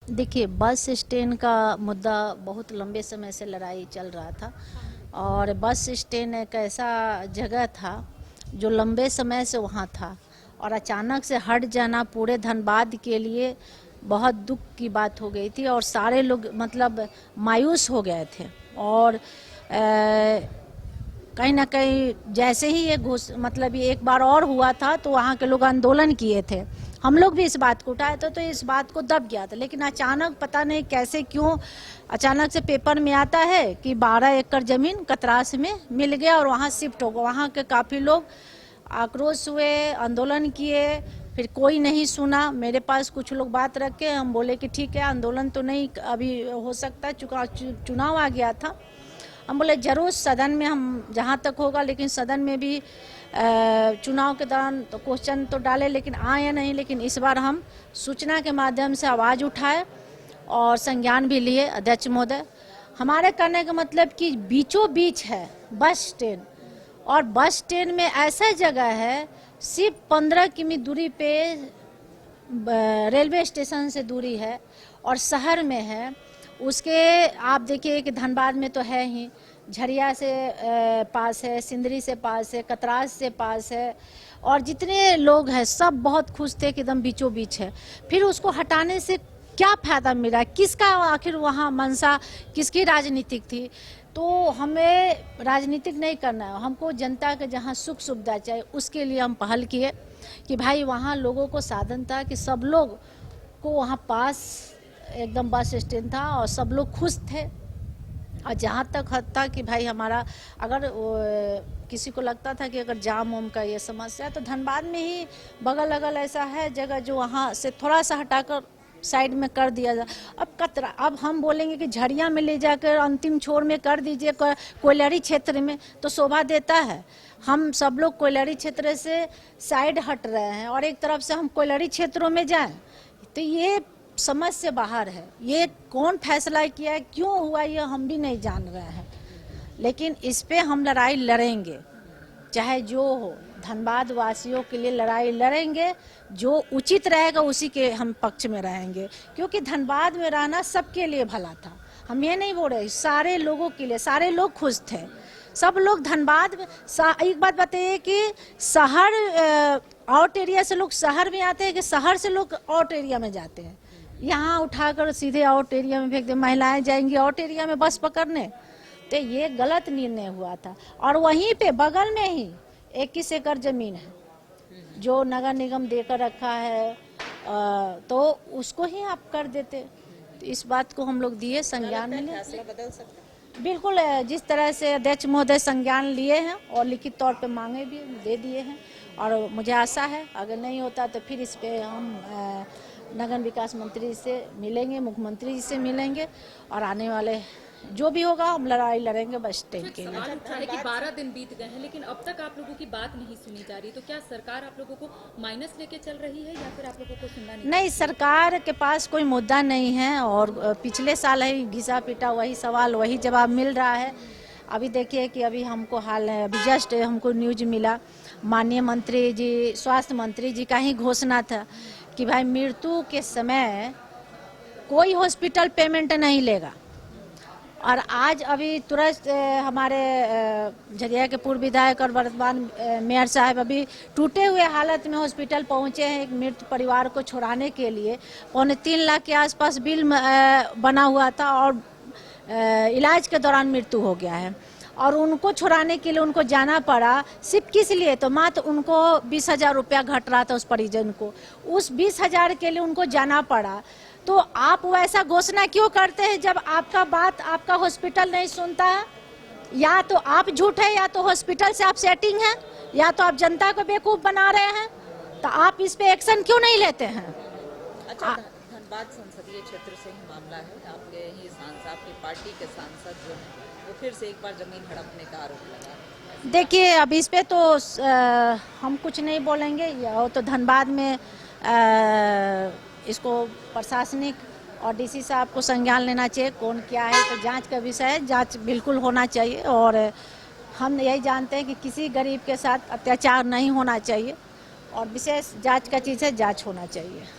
देखिए, bus stand का मुद्दा बहुत लंबे समय से लड़ाई चल रहा था और बस स्टैंड एक ऐसा जगह था जो लंबे समय से वहाँ था और अचानक से हट जाना पूरे धनबाद के लिए बहुत दुख की बात हो गई थी और सारे लोग मतलब मायूस हो गए थे। और कहीं ना कहीं जैसे ही ये मतलब ये एक बार और हुआ था तो वहाँ के लोग आंदोलन किए थे। हम लोग भी इस बात को उठाए थे तो इस बात को दब गया था, लेकिन अचानक पता नहीं कैसे क्यों अचानक से पेपर में आता है कि 12 एकड़ ज़मीन कतरास में मिल गया और वहाँ शिफ्ट हो गया। वहाँ के काफ़ी लोग आक्रोश हुए, आंदोलन किए, फिर कोई नहीं सुना। मेरे पास कुछ लोग बात रखे, हम बोले कि ठीक है, आंदोलन तो नहीं अभी हो सकता, चुनाव आ गया था। हम बोले जरूर सदन में हम जहाँ तक होगा, लेकिन सदन में भी चुनाव के दौरान तो क्वेश्चन तो डाले लेकिन आए नहीं, लेकिन इस बार हम सूचना के माध्यम से आवाज़ उठाए और संज्ञान भी लिए। अध्यक्ष महोदय, हमारे कहने का मतलब कि बीचों बीच है बस स्टैंड और बस स्टैंड में ऐसा जगह है सिर्फ 15 किमी दूरी पे रेलवे स्टेशन से दूरी है और शहर में है। उसके आप देखिए कि धनबाद में तो है ही, झरिया से पास है, सिंदरी से पास है, कतरास से पास है और जितने लोग हैं सब बहुत खुश थे कि एकदम बीचों बीच है। फिर उसको हटाने से क्या फ़ायदा मिला, किसका आखिर वहाँ मंशा, किसकी राजनीतिक थी? तो हमें राजनीतिक नहीं करना है, हमको जनता के जहाँ सुख सुविधा चाहिए उसके लिए हम पहल किए कि भाई वहाँ लोगों को साधन था कि सब लोग को वहाँ पास एकदम बस स्टैंड था और सब लोग खुश थे। और जहाँ तक हद था कि भाई हमारा अगर किसी को लगता था कि अगर जाम वाम का ये समस्या है तो धनबाद में ही बगल अगल ऐसा है जगह जो वहाँ से थोड़ा सा हटाकर साइड में कर दिया जाए। अब हम बोलेंगे कि झरिया में ले जाकर अंतिम छोर में कर दीजिए कोयलरी क्षेत्र में, तो शोभा देता है? हम सब लोग कोयलरी क्षेत्र से साइड हट रहे हैं और एक तरफ से हम कोयलरी क्षेत्रों में जाएं, तो ये समझ से बाहर है। ये कौन फैसला किया है, क्यों हुआ, ये हम भी नहीं जान रहे हैं, लेकिन इस पे हम लड़ाई लड़ेंगे, चाहे जो हो। धनबाद वासियों के लिए लड़ाई लड़ेंगे, जो उचित रहेगा उसी के हम पक्ष में रहेंगे, क्योंकि धनबाद में रहना सबके लिए भला था। हम ये नहीं बोल रहे, सारे लोगों के लिए, सारे लोग खुश थे, सब लोग धनबाद में। एक बात बताइए कि शहर आउट एरिया से लोग शहर में आते हैं कि शहर से लोग आउट एरिया में जाते हैं? यहाँ उठाकर सीधे आउट एरिया में फेंक दे, महिलाएं जाएंगी आउट एरिया में बस पकड़ने, तो ये गलत निर्णय हुआ था। और वहीं पे बगल में ही 21 एकड़ जमीन है जो नगर निगम देकर रखा है, तो उसको ही आप कर देते। तो इस बात को हम लोग दिए, संज्ञान में फैसला बदल सकता है। बिल्कुल जिस तरह से अध्यक्ष महोदय संज्ञान लिए हैं और लिखित तौर पे मांगे भी दे दिए हैं, और मुझे आशा है अगर नहीं होता तो फिर इस पे हम नगर विकास मंत्री से मिलेंगे, मुख्यमंत्री जी से मिलेंगे और आने वाले जो भी होगा हम लड़ाई लड़ेंगे बस स्टैंड के लिए। सवाल उठा है कि 12 दिन बीत गए हैं लेकिन अब तक आप लोगों की बात नहीं सुनी जा रही, तो क्या सरकार आप लोगों को माइनस लेके चल रही है या फिर आप लोगों को सुनना नहीं, सरकार के पास कोई मुद्दा नहीं है और पिछले साल ही घिसा पीटा वही सवाल वही जवाब मिल रहा है। अभी देखिए कि अभी हमको अभी जस्ट हमको न्यूज मिला, माननीय मंत्री जी, स्वास्थ्य मंत्री जी का ही घोषणा था कि भाई मृत्यु के समय कोई हॉस्पिटल पेमेंट नहीं लेगा। और आज अभी तुरंत हमारे झरिया के पूर्व विधायक और वर्तमान मेयर साहब अभी टूटे हुए हालत में हॉस्पिटल पहुंचे हैं एक मृत परिवार को छुड़ाने के लिए। 3.25 लाख के आसपास बिल बना हुआ था और इलाज के दौरान मृत्यु हो गया है और उनको छुड़ाने के लिए उनको जाना पड़ा। सिर्फ किस लिए? तो मात्र उनको 20,000 रुपया घट रहा था उस परिजन को, उस 20,000 के लिए उनको जाना पड़ा। तो आप वैसा घोषणा क्यों करते हैं जब आपका बात आपका हॉस्पिटल नहीं सुनता है? या तो आप झूठ है, या तो हॉस्पिटल से आप सेटिंग है, या तो आप जनता को बेवकूफ़ बना रहे हैं। तो आप इस पे एक्शन क्यों नहीं लेते हैं? अच्छा, धनबाद संसदीय क्षेत्र से ही मामला है, आपके ही सांसद, आपकी पार्टी के सांसद जो हैं वो फिर से एक बार जमीन हड़पने का आरोप लगा है। देखिए, अब इस पे तो हम कुछ नहीं बोलेंगे, वो तो धनबाद में इसको प्रशासनिक और डीसी साहब को संज्ञान लेना चाहिए, कौन क्या है, तो जांच का विषय है, जांच बिल्कुल होना चाहिए। और हम यही जानते हैं कि किसी गरीब के साथ अत्याचार नहीं होना चाहिए और विशेष जांच का चीज़ है, जांच होना चाहिए।